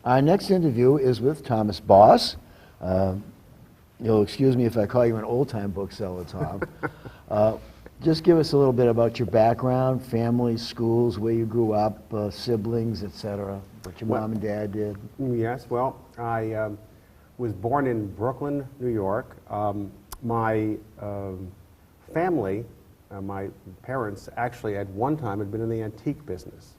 Our next interview is with Thomas Boss. You'll excuse me if I call you an old-time bookseller, Tom. Just give us a little bit about your background, family, schools, where you grew up, siblings, etc., what your mom and dad did. Yes, well, I was born in Brooklyn, New York. My family, my parents, actually at one time had been in the antique business.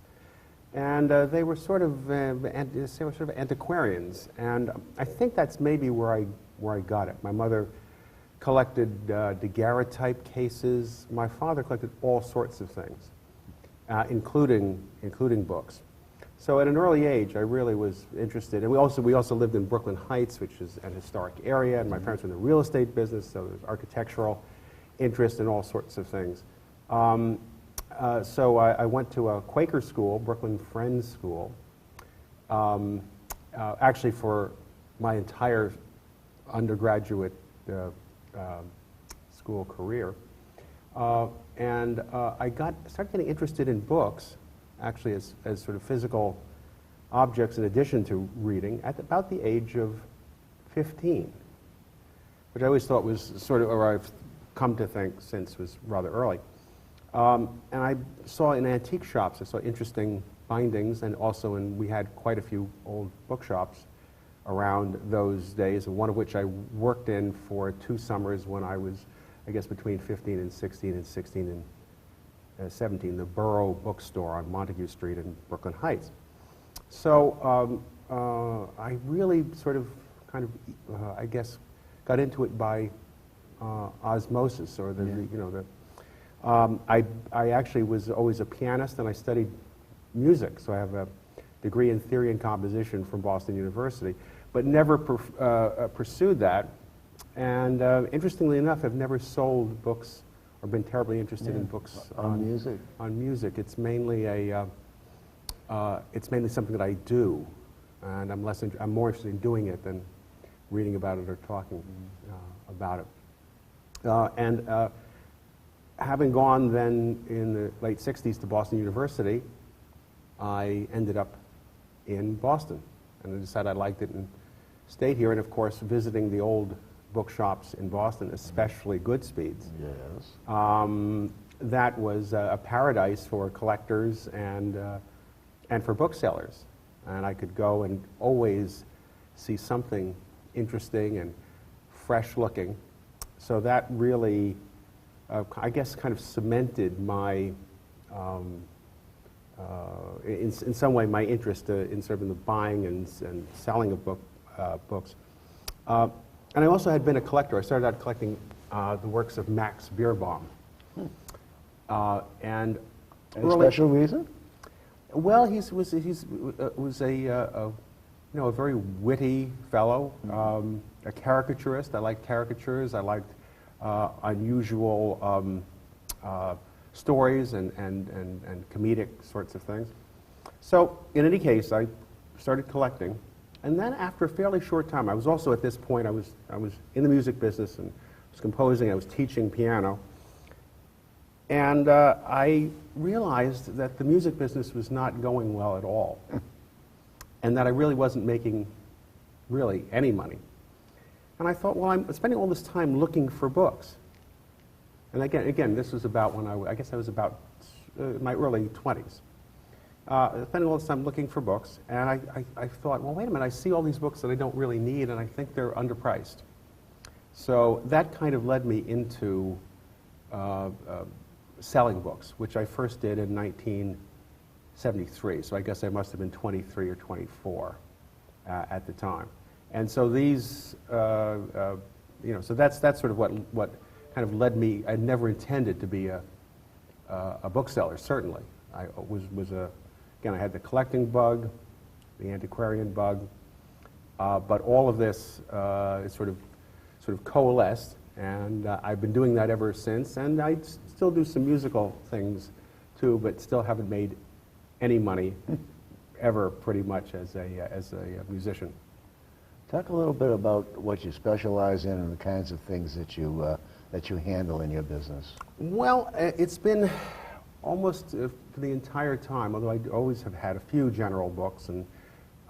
And they were sort of antiquarians, and I think that's maybe where I got it. My mother collected daguerreotype cases. My father collected all sorts of things, including books. So at an early age, I really was interested. And we also lived in Brooklyn Heights, which is an historic area, and my parents were in the real estate business, so there's architectural interest in all sorts of things. So I went to a Quaker school, Brooklyn Friends School, actually for my entire undergraduate school career. And I started getting interested in books, actually as sort of physical objects in addition to reading, at about the age of 15, which I always thought was sort of, or I've come to think since, was rather early. And I saw in antique shops, I saw interesting bindings, and also we had quite a few old bookshops around those days, one of which I worked in for 2 summers when I was, I guess, between 15 and 16 and 16 and 17, the Borough Bookstore on Montague Street in Brooklyn Heights. So I really sort of, kind of, I guess, got into it by osmosis, or I actually was always a pianist, and I studied music, so I have a degree in theory and composition from Boston University, but never pursued that. And interestingly enough, I've never sold books or been terribly interested in books on music. On music, it's mainly it's mainly something that I do, and I'm more interested in doing it than reading about it or talking about it. Having gone then in the late 60s to Boston University, I ended up in Boston, and I decided I liked it and stayed here. And of course, visiting the old bookshops in Boston, especially Goodspeed's. Yes. That was a paradise for collectors and for booksellers. And I could go and always see something interesting and fresh looking. So that really, I guess, kind of cemented my, in some way, my interest in sort of in the buying and selling of books. And I also had been a collector. I started out collecting the works of Max Beerbohm. And any special reason? Well, he was a very witty fellow, a caricaturist. I liked caricatures. I liked unusual stories and comedic sorts of things. So, in any case, I started collecting, and then after a fairly short time, I was also at this point, I was in the music business and was composing. I was teaching piano, and I realized that the music business was not going well at all, and that I really wasn't making really any money. And I thought, well, I'm spending all this time looking for books. And again, this was about when I guess I was about my early 20s. Spending all this time looking for books, and I thought, well, wait a minute, I see all these books that I don't really need, and I think they're underpriced. So that kind of led me into selling books, which I first did in 1973. So I guess I must have been 23 or 24 at the time. And so these, so that's sort of what kind of led me. I never intended to be a bookseller, certainly. I again, I had the collecting bug, the antiquarian bug, but all of this is sort of coalesced, and I've been doing that ever since. And I still do some musical things too, but still haven't made any money ever, pretty much, as a musician. Talk a little bit about what you specialize in and the kinds of things that you handle in your business. Well, it's been almost for the entire time, although I always have had a few general books, and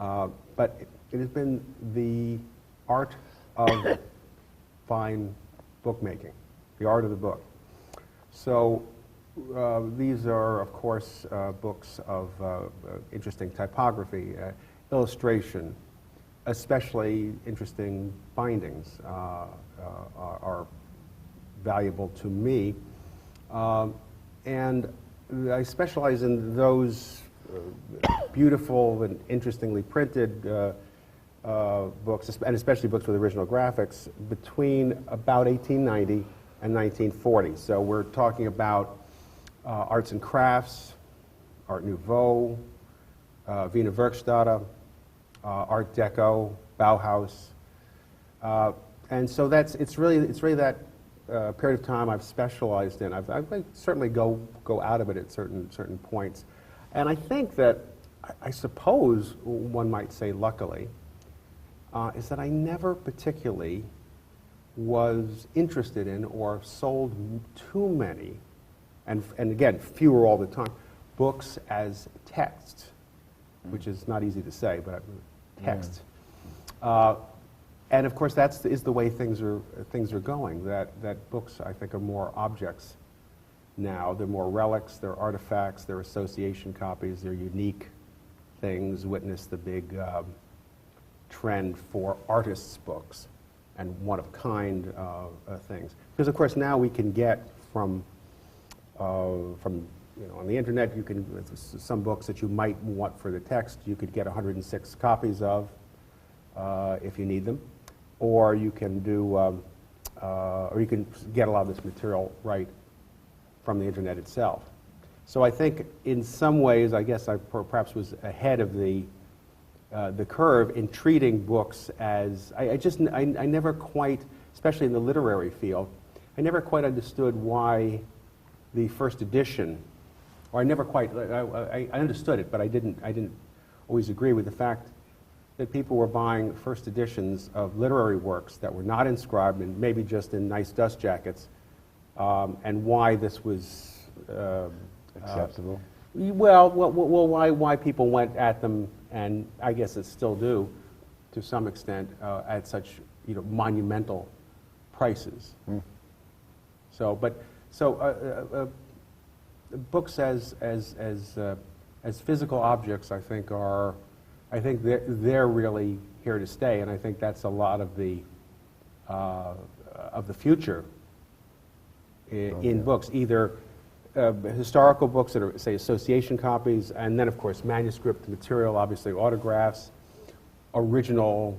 But it has been the art of fine bookmaking, the art of the book. So these are, of course, books of interesting typography, illustration, especially interesting bindings are valuable to me. And I specialize in those beautiful and interestingly printed books, and especially books with original graphics, between about 1890 and 1940. So we're talking about arts and crafts, Art Nouveau, Wiener Werkstätte, Art Deco, Bauhaus, and so it's really that period of time I've specialized in. I certainly go out of it at certain points, and I think that I suppose one might say, luckily, is that I never particularly was interested in or sold too many, and again, fewer all the time, books as text, which is not easy to say, but text. And of course, that is the way things are going. That books, I think, are more objects now. They're more relics. They're artifacts. They're association copies. They're unique things. Witness the big trend for artists' books and one-of-kind things. Because of course now we can get from on the internet, you can some books that you might want for the text, you could get 106 copies of if you need them, or you can do or you can get a lot of this material right from the internet itself. So I think in some ways, I guess I perhaps was ahead of the curve in treating books as, I never quite, especially in the literary field, I never quite understood why the first edition, or I never quite, I understood it, but I didn't always agree with the fact that people were buying first editions of literary works that were not inscribed and maybe just in nice dust jackets, and why this was acceptable. Well, why people went at them, and I guess it still do, to some extent, at such monumental prices. So, books as physical objects, I think they're really here to stay, and I think that's a lot of the future in books, either historical books that are, say, association copies, and then, of course, manuscript material, obviously autographs, original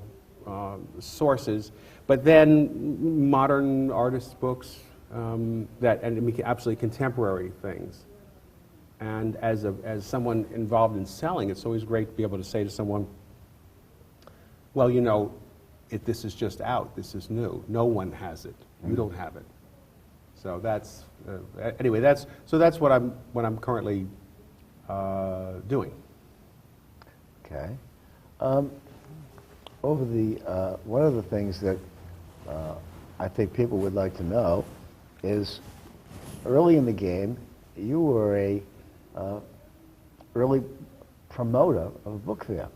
sources, but then modern artists' books and absolutely contemporary things. And as someone involved in selling, it's always great to be able to say to someone, well, this is just out, this is new, no one has it, you don't have it. So that's anyway. That's what I'm currently doing. Okay. Over the one of the things that I think people would like to know is, early in the game, you were a early promoter of a book fair.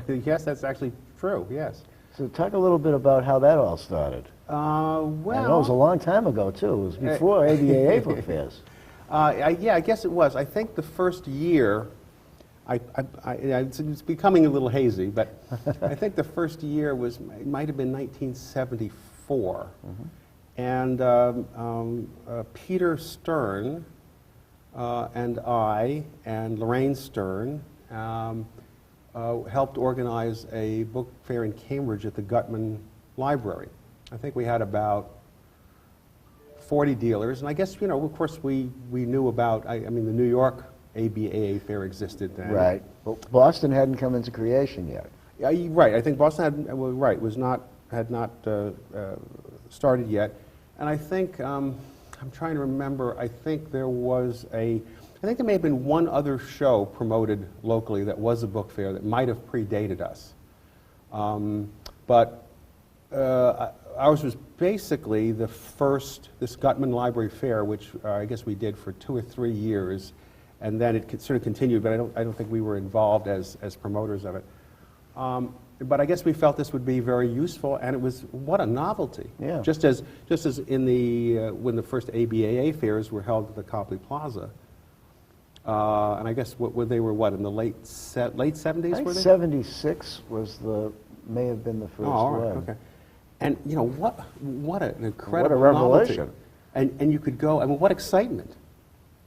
Yes, that's actually true. Yes. So talk a little bit about how that all started. Well, I know it was a long time ago, too. It was before ABAA book fairs. Yeah, I guess it was. I think the first year, it's becoming a little hazy, but I think the first year it might have been 1974. And Peter Stern and I and Lorraine Stern helped organize a book fair in Cambridge at the Gutman Library. I think we had about 40 dealers, and I guess, of course, we knew about, the New York ABAA fair existed then. Right. But Boston hadn't come into creation yet. Right. I think Boston had not started yet. And I think, I'm trying to remember, I think there may have been one other show promoted locally that was a book fair that might have predated us. But ours was basically the first, this Gutman Library Fair, which I guess we did for 2 or 3 years, and then it sort of continued, but I don't think we were involved as promoters of it. But I guess we felt this would be very useful, and it was, what a novelty. Yeah. Just as in the, when the first ABAA fairs were held at the Copley Plaza, and I guess they were in the late 70s, I were think they? 76 may have been the first All one. right, okay. And, you know, what an incredible What a revelation. novelty. And you could go, I mean, what excitement.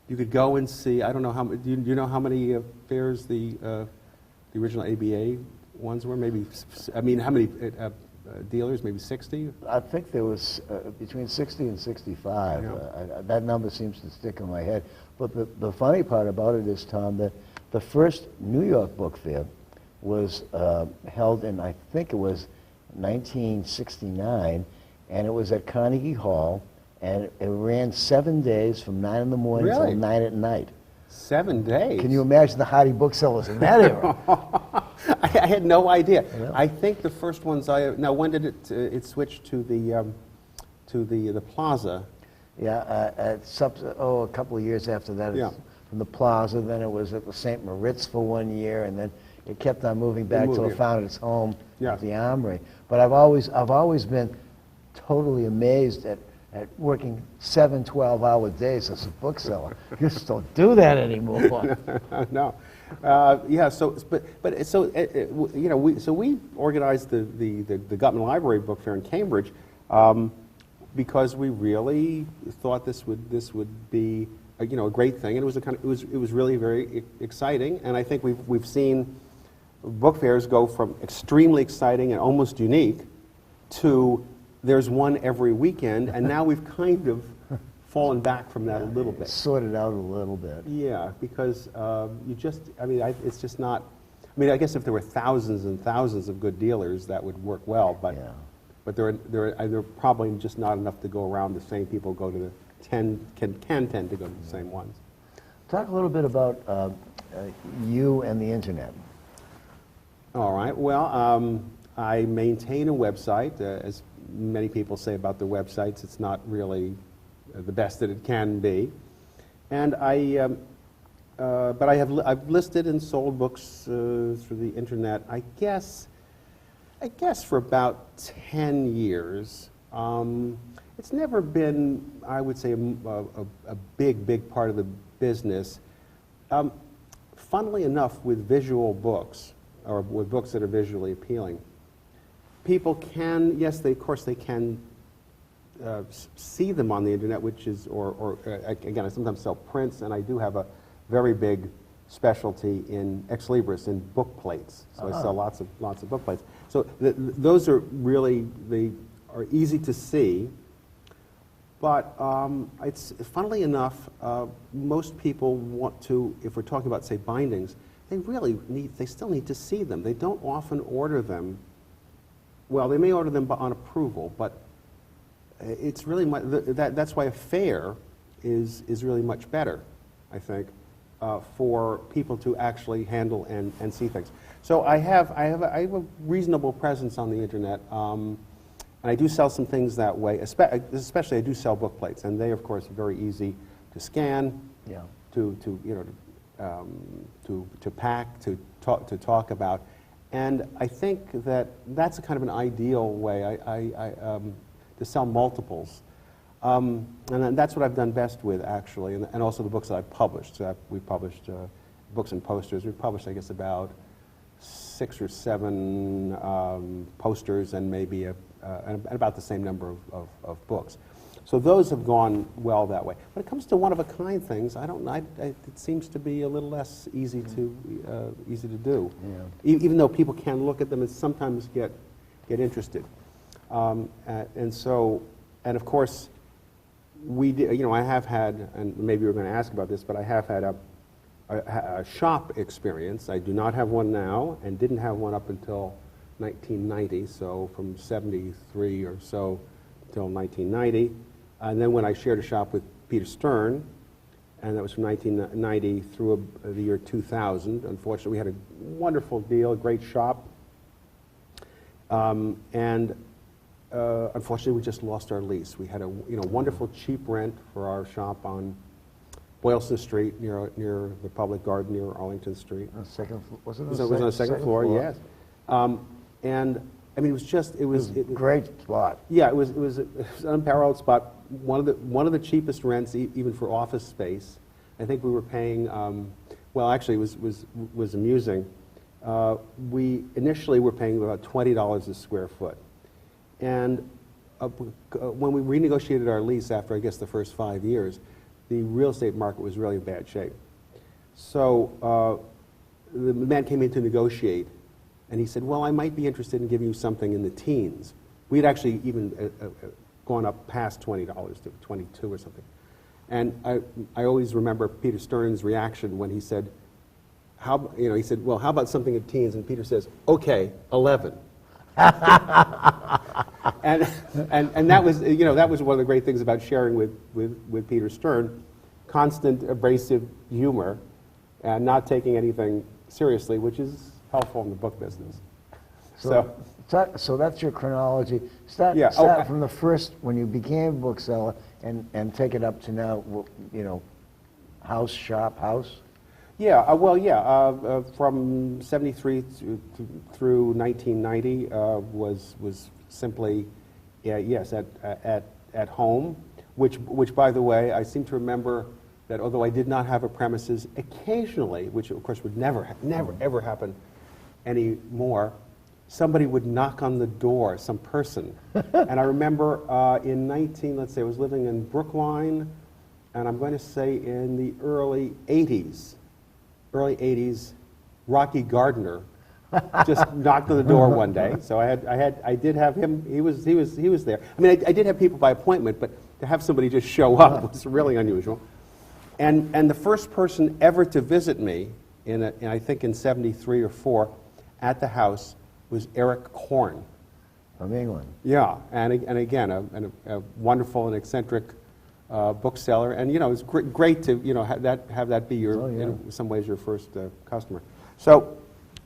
You could go and see, I don't know how, do you know how many fairs the original ABA ones were? Maybe, I mean, how many dealers? Maybe 60? I think there was between 60 and 65. Yeah. That number seems to stick in my head. But the funny part about it is, Tom, that the first New York Book Fair was held in, I think it was 1969, and it was at Carnegie Hall, and it ran 7 days from 9 in the morning Really? till 9 at night. 7 days? Can you imagine the hardy booksellers in that era? I had no idea. Yeah. I think the first ones now when did it switch to the plaza? Yeah, a couple of years after that, Yeah. from the Plaza, then it was at the St. Moritz for 1 year, and then it kept on moving back till it found its home Yeah. at the Armory. But I've always been totally amazed at working 7 12-hour days as a bookseller. You just don't do that anymore. No. Yeah, you know, we organized the Gutman Library Book Fair in Cambridge because we really thought this would be a great thing, and it was really very exciting. And I think we've seen book fairs go from extremely exciting and almost unique to there's one every weekend, and now we've kind of fallen back from that a little bit. Sorted out a little bit. Yeah, because it's just not. I mean, I guess if there were thousands and thousands of good dealers, that would work well. But Yeah. but there are probably just not enough to go around. The same people go to can tend to go to the same ones. Talk a little bit about you and the internet. All right. Well, I maintain a website. As many people say about their websites, it's not really the best that it can be. And but I've listed and sold books through the internet. I guess for about 10 years. It's never been, I would say, a big part of the business. Funnily enough, with visual books, or with books that are visually appealing, people can, yes, of course they can see them on the internet, which is, again, I sometimes sell prints, and I do have a very big specialty in ex libris, in Bookplates. So I sell lots of Bookplates. So those are really, they are easy to see. But it's, funnily enough, most people want to, if we're talking about, say, bindings, they still need to see them. They don't often order them. Well, they may order them on approval, but it's really that's why a fair is really much better, I think, for people to actually handle and see things. So I have a reasonable presence on the internet. And I do sell some things that way, especially I do sell book plates, and they, of course, are very easy to scan, Yeah. to pack, to talk about. And I think that's a kind of an ideal way to sell multiples. And that's what I've done best with, actually, and also the books that I've published. So we've published books and posters. We've published, I guess, about 6 or 7 posters and maybe and about the same number of books. So those have gone well that way. When it comes to one-of-a-kind things, I don't know. It seems to be a little less easy to do. Yeah. Even though people can look at them and sometimes get interested. And of course, I have had, and maybe you're going to ask about this, but I have had a shop experience. I do not have one now, and didn't have one up until 1990, so from 73 or so till 1990. And then when I shared a shop with Peter Stern, and that was from 1990 through the year 2000. Unfortunately, we had a wonderful deal, a great shop. Unfortunately, we just lost our lease. We had a wonderful cheap rent for our shop on Boylston Street near the Public Garden near Arlington Street. On the second floor, was it? It was on the second floor, yes. And I mean, it was just, it was Great spot. yeah, it was an unparalleled spot. One of the cheapest rents, even for office space. I think we were paying. Well, actually, it was amusing. We initially were paying about $20 a square foot, and when we renegotiated our lease after, I guess, the first 5 years, the real estate market was really in bad shape. So the man came in to negotiate, and he said, well, I might be interested in giving you something in the teens. We had actually even gone up past $20 to 22 or something. And I always remember Peter Stern's reaction when he said, he said, well, how about something in teens? And Peter says, okay, 11. and that was, that was one of the great things about sharing with Peter Stern, constant abrasive humor and not taking anything seriously, which is helpful in the book business. So that's your chronology. Start from the first, when you became a bookseller, and take it up to now, house, shop, house? Yeah, from 73 through 1990 was simply, yes, at home, which by the way, I seem to remember that although I did not have a premises, occasionally, which of course would never ever happen anymore, somebody would knock on the door, some person. And I remember let's say I was living in Brookline, and I'm going to say in the early 80s, Rocky Gardner just knocked on the door one day. So I did have him. He was there. I mean, I did have people by appointment, but to have somebody just show up was really unusual. And the first person ever to visit me I think in 73 or 4 at the house was Eric Korn. From England. Yeah, and again, a wonderful and eccentric bookseller, and it was great to have that be your in some ways your first customer. So,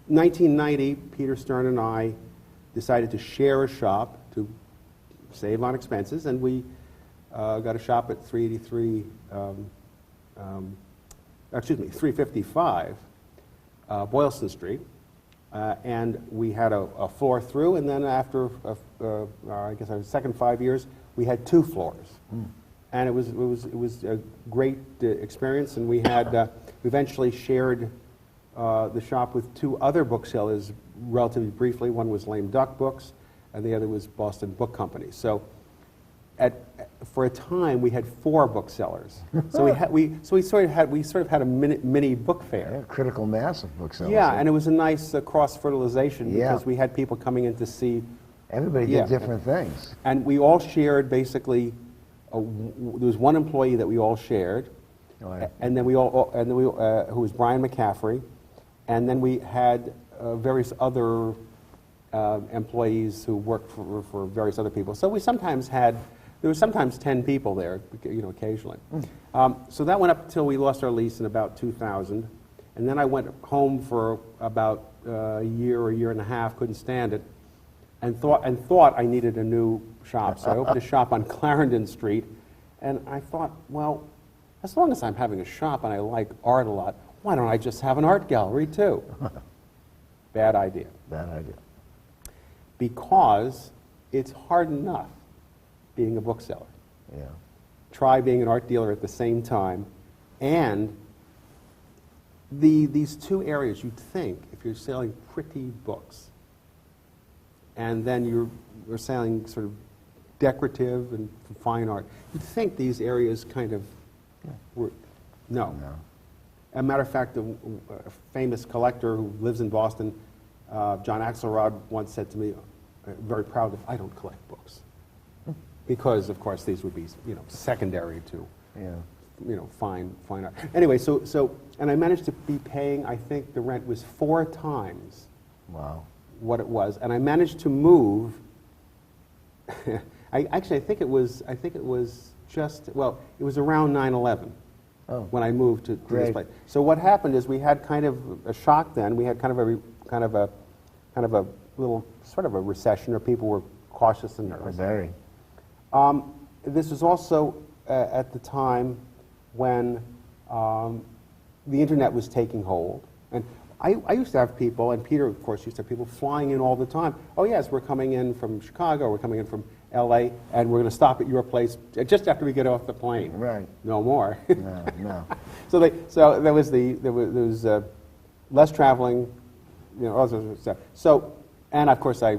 1990, Peter Stern and I decided to share a shop to save on expenses, and we got a shop at 355 Boylston Street. And we had a floor through, and then after, I guess our second 5 years, we had 2 floors. And it was a great experience, and we had eventually shared the shop with 2 other booksellers relatively briefly. One was Lame Duck Books, and the other was Boston Book Company. So for a time, we had 4 booksellers. So we sort of had a mini book fair. Yeah, critical mass of booksellers. Yeah, and it was a nice cross-fertilization because we had people coming in to see. Everybody did different things. And we all shared basically. There was one employee that we all shared, and then who was Brian McCaffrey, and then we had various other employees who worked for various other people. So there was sometimes 10 people there, occasionally. So that went up until we lost our lease in about 2000. And then I went home for about a year or year and a half, couldn't stand it, and thought I needed a new shop. So I opened a shop on Clarendon Street, and I thought, well, as long as I'm having a shop and I like art a lot, why don't I just have an art gallery too? Bad idea. Bad idea. Because it's hard enough being a bookseller. Yeah. Try being an art dealer at the same time, and these 2 areas, you'd think, if you're selling pretty books, and then you're selling sort of decorative and fine art, you'd think these areas kind of were, no. As a matter of fact, a famous collector who lives in Boston, John Axelrod, once said to me, very proud I don't collect books. Because, of course, these would be, secondary to, fine art. Anyway, so, and I managed to be paying, I think the rent was 4 times what it was, and I managed to move. I think it was around 9/11 when I moved to this place. So what happened is we had kind of a shock then. We had kind of a little sort of a recession, or people were cautious and nervous. Very. This was also at the time when the internet was taking hold, and I used to have people, and Peter, of course, used to have people flying in all the time. Oh, yes, we're coming in from Chicago, we're coming in from L.A., and we're going to stop at your place just after we get off the plane. Right. No more. No, no. So there was less traveling, you know, all sorts of stuff. So, and of course, I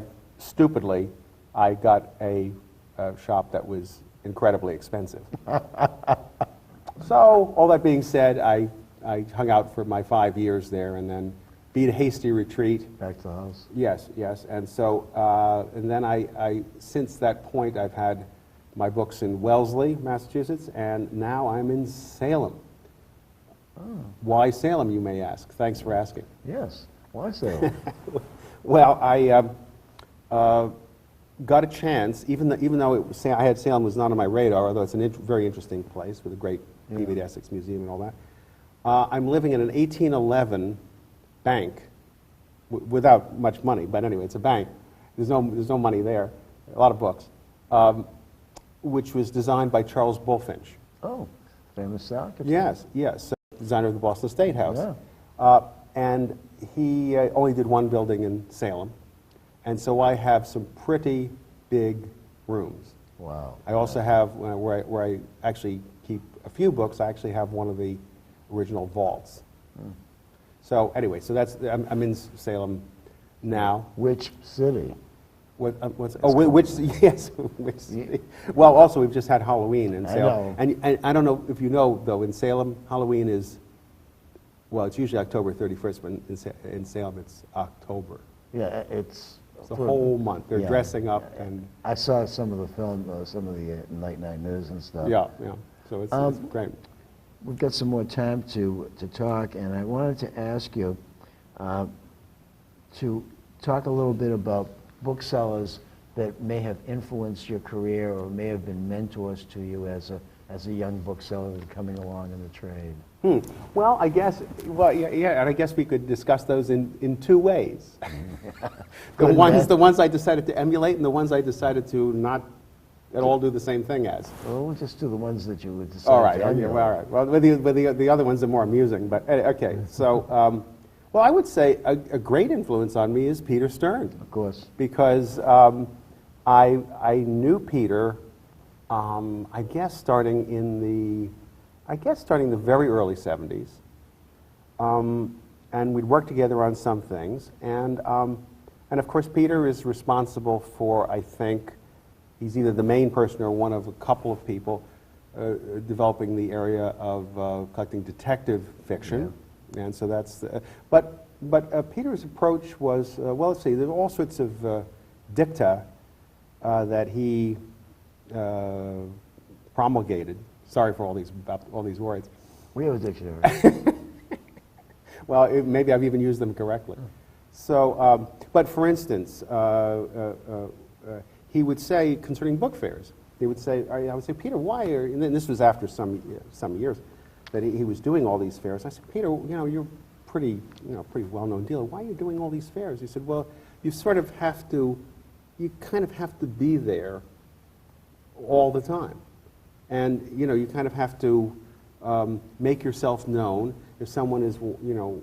got a shop that was incredibly expensive. So, all that being said, I hung out for my 5 years there, and then beat a hasty retreat. Back to the house. Yes, yes. And so, and then I since that point, I've had my books in Wellesley, Massachusetts, and now I'm in Salem. Oh. Why Salem, you may ask? Thanks for asking. Yes. Why Salem? Well, I got a chance, even though I had Salem was not on my radar, although it's a very interesting place with a great David Essex Museum and all that. I'm living in an 1811 bank without much money, but anyway, it's a bank. There's no money there. A lot of books, which was designed by Charles Bulfinch. Oh, famous architect. Yes, yes, designer of the Boston State House. Yeah. And he only did one building in Salem, and so I have some pretty big rooms. Wow. I also have, where I actually keep a few books, I actually have one of the original vaults. Mm. So anyway, so I'm in Salem now. Which city? Which, yes, which city? Well, also we've just had Halloween in Salem. I know. And I don't know if you know, though, in Salem, Halloween is, well, it's usually October 31st, but in Salem it's October. Yeah, it's the whole month. They're dressing up and... I saw some of the film, some of the Night News and stuff. Yeah, yeah. So it's great. We've got some more time to talk, and I wanted to ask you to talk a little bit about booksellers that may have influenced your career or may have been mentors to you as a young bookseller coming along in the trade. Well, I guess, and I guess we could discuss those in two ways. the ones I decided to emulate, and the ones I decided to not at all do the same thing as. Well, we'll just do the ones that you would decide All right, to okay, emulate. well, all right. Well, the other ones are more amusing, but okay. So, well, I would say a great influence on me is Peter Stern. Of course. Because I knew Peter, I guess starting in the very early 70s, and we'd worked together on some things, and of course Peter is responsible for, I think, he's either the main person or one of a couple of people developing the area of collecting detective fiction, and so that's. But Peter's approach was well. Let's see. There are all sorts of dicta that he promulgated. Sorry for all these words. We have a dictionary. Well, maybe I've even used them correctly. So, but for instance. He would say concerning book fairs, I would say, Peter, why are, and then this was after some years, that he was doing all these fairs. I said, Peter, you're pretty well-known dealer. Why are you doing all these fairs? He said, well, you kind of have to be there all the time. And, you kind of have to make yourself known. If someone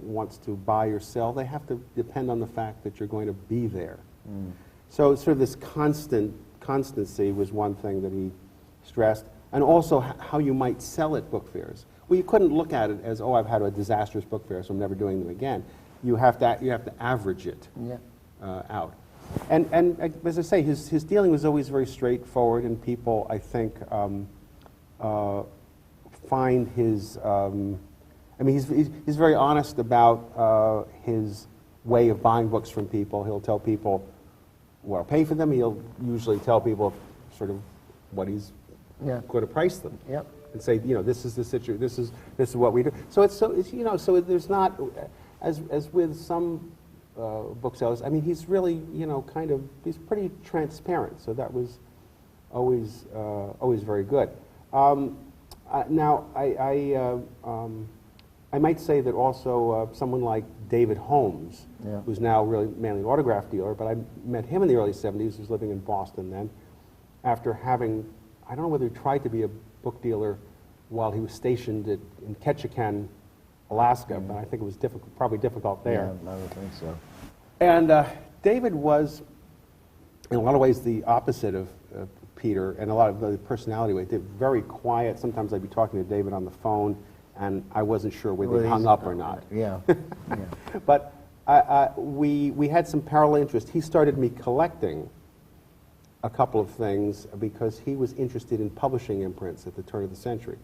wants to buy or sell, they have to depend on the fact that you're going to be there. Mm. So sort of this constancy was one thing that he stressed, and also how you might sell at book fairs. Well, you couldn't look at it as, oh, I've had a disastrous book fair, so I'm never doing them again. You have to average it out. And as I say, his dealing was always very straightforward, and people, I think, find his. He's very honest about his way of buying books from people. He'll tell people what I'll pay for them. He'll usually tell people sort of what he's going to price them. Yep. And say, this is the situation. This is what we do. So so there's not, as with some booksellers. I mean, he's really he's pretty transparent. So that was always very good. Now I might say that also someone like David Holmes, who's now really mainly an autograph dealer, but I met him in the early 70s. He was living in Boston then, after having, I don't know whether he tried to be a book dealer while he was stationed in Ketchikan, Alaska, but I think it was probably difficult there. Yeah, I would think so. And David was, in a lot of ways, the opposite of Peter, and a lot of the personality way. Very quiet. Sometimes I'd be talking to David on the phone, and I wasn't sure whether he hung up or not. Yeah. But we had some parallel interest. He started me collecting a couple of things because he was interested in publishing imprints at the turn of the century.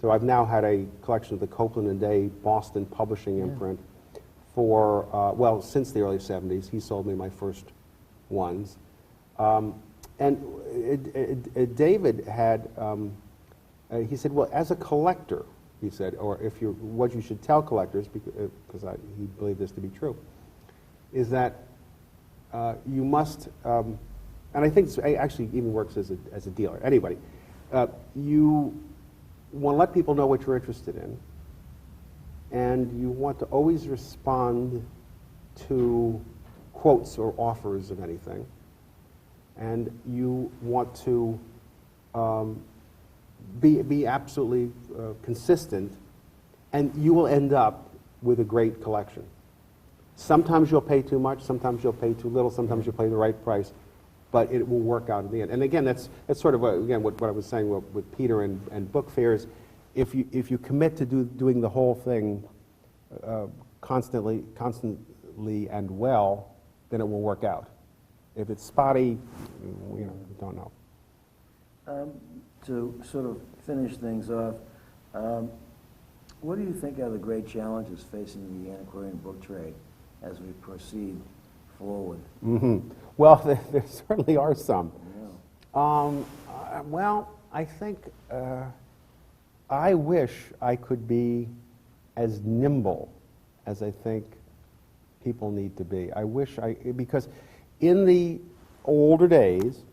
So I've now had a collection of the Copeland and Day Boston publishing imprint for, well, since the early 70s. He sold me my first ones. And David had, he said, well, as a collector, he said, or if you're, what you should tell collectors, because he believed this to be true, is that you must, and I think it actually even works as a dealer. Anybody, you want to let people know what you're interested in, and you want to always respond to quotes or offers of anything, and you want to be absolutely consistent, and you will end up with a great collection. Sometimes you'll pay too much, sometimes you'll pay too little, sometimes you'll pay the right price, but it will work out in the end. And again, that's sort of, again, what I was saying with Peter and book fairs. If you commit to doing the whole thing constantly and well, then it will work out. If it's spotty, you don't know. To sort of finish things off, what do you think are the great challenges facing the antiquarian book trade as we proceed forward? Mm-hmm. Well, there certainly are some. Yeah. Well, I think I wish I could be as nimble as I think people need to be. I wish because in the older days,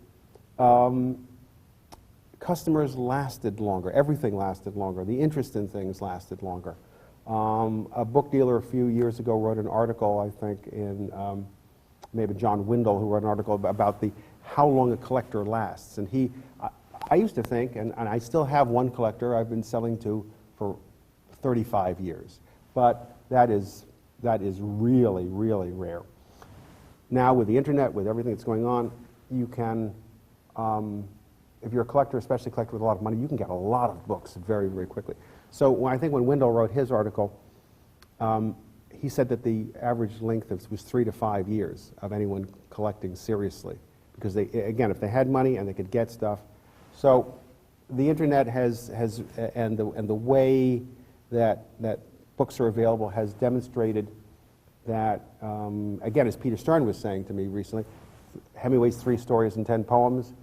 customers lasted longer. Everything lasted longer. The interest in things lasted longer. A book dealer a few years ago wrote an article, I think, in maybe John Windle, who wrote an article about how long a collector lasts. And I used to think, and I still have one collector I've been selling to for 35 years, but that is really, really rare. Now with the internet, with everything that's going on, you can, if you're a collector, especially a collector with a lot of money, you can get a lot of books very, very quickly. So I think when Windle wrote his article, he said that the average length was 3 to 5 years of anyone collecting seriously, because they, again, if they had money and they could get stuff. So the internet and the way that books are available has demonstrated that, again, as Peter Stern was saying to me recently, Hemingway's 3 stories and 10 poems,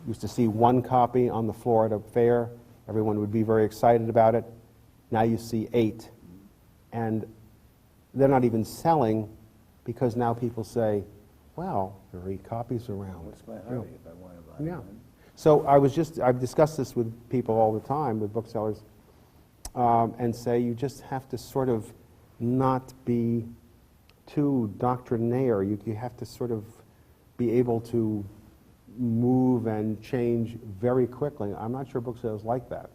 used to see 1 copy on the floor at a fair. Everyone would be very excited about it. Now you see 8. And they're not even selling because now people say, well, there are 8 copies around. What's my hurry if I want to buy Yeah. it? So I've discussed this with people all the time, with booksellers, and say you just have to sort of not be too doctrinaire. You have to sort of be able to move and change very quickly. I'm not sure booksellers like that.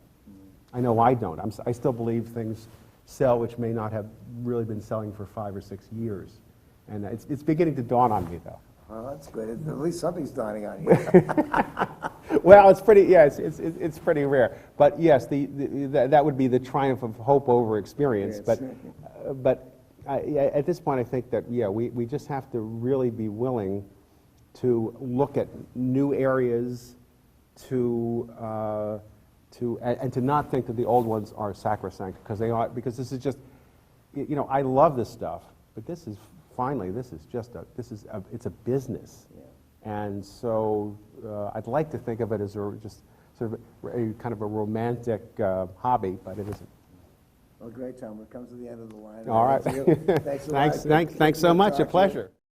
I know I don't. I still believe things sell which may not have really been selling for 5 or 6 years. And it's beginning to dawn on me, though. Well, that's good. At least something's dawning on you. Well, it's pretty. Yeah, it's pretty rare. But yes, that would be the triumph of hope over experience. Yes. But at this point, I think that we just have to really be willing to look at new areas, and to not think that the old ones are sacrosanct, because they are. Because this is just, I love this stuff, but this is it's a business. Yeah. And so I'd like to think of it as just sort of a kind of a romantic hobby, but it isn't. Well, great, Tom. We've come to the end of the line. All right. Thanks a lot. Thanks so much. A pleasure.